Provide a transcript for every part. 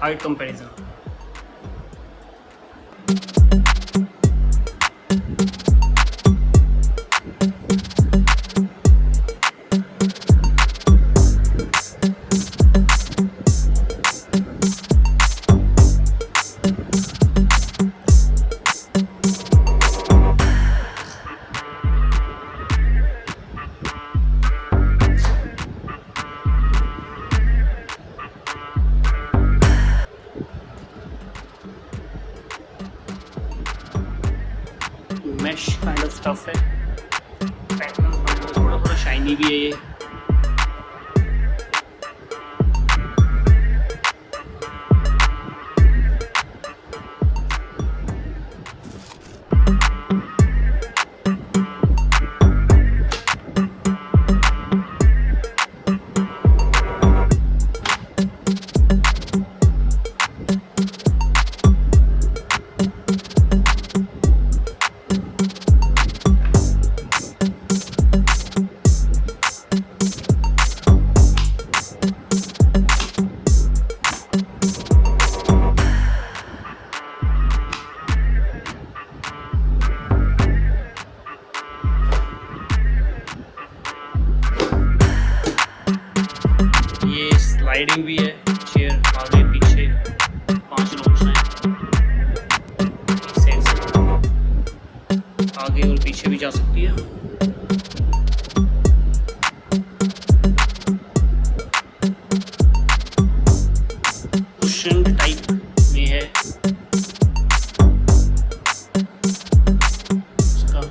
Height comparison. Mesh kind of stuff है, pattern थोड़ा थोड़ा शाइनी भी है ये। स्लाइडिंग भी है, चेयर आगे पीछे 5 रोड्स हैं, एक साइड से आगे और पीछे भी जा सकती है। कुशन टाइप में है इसका।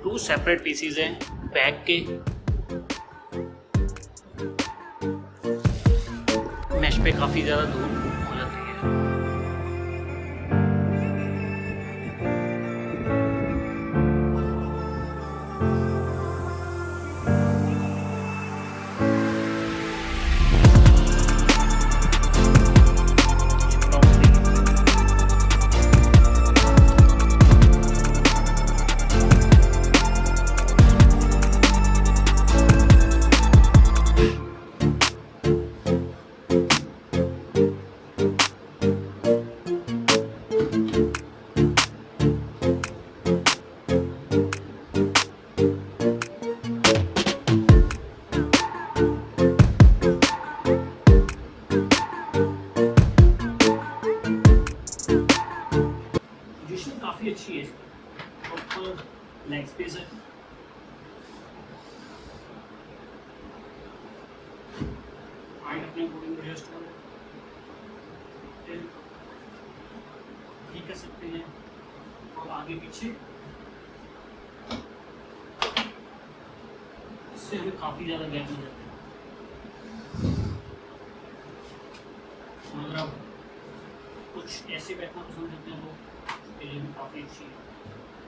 टू सेपरेट पीसीज हैं बैक के, मैश पे काफ़ी ज़्यादा धूल हो जाती है। काफ़ी अच्छी है, प्रॉपर लेग स्पेस है। हाइट अपने अकॉर्डिंग एडजस्ट ठीक कर सकते हैं, और आगे पीछे इससे हमें काफ़ी ज़्यादा गैप मिल जाता है। अगर आप कुछ ऐसे बैठना पसंद करते हैं तो के लिए भी काफ़ी अच्छी है।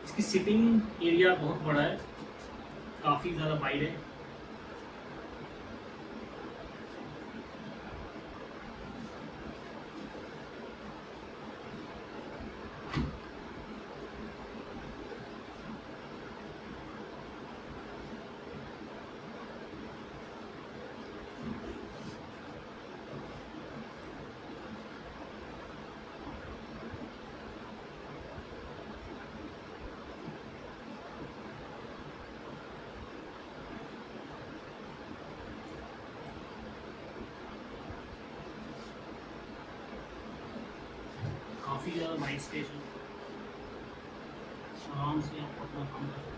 इसकी सिटिंग एरिया बहुत बड़ा है, काफ़ी ज़्यादा वाइड है। वाइट स्पेस है, आराम से आप अपना काम कर सकते हैं।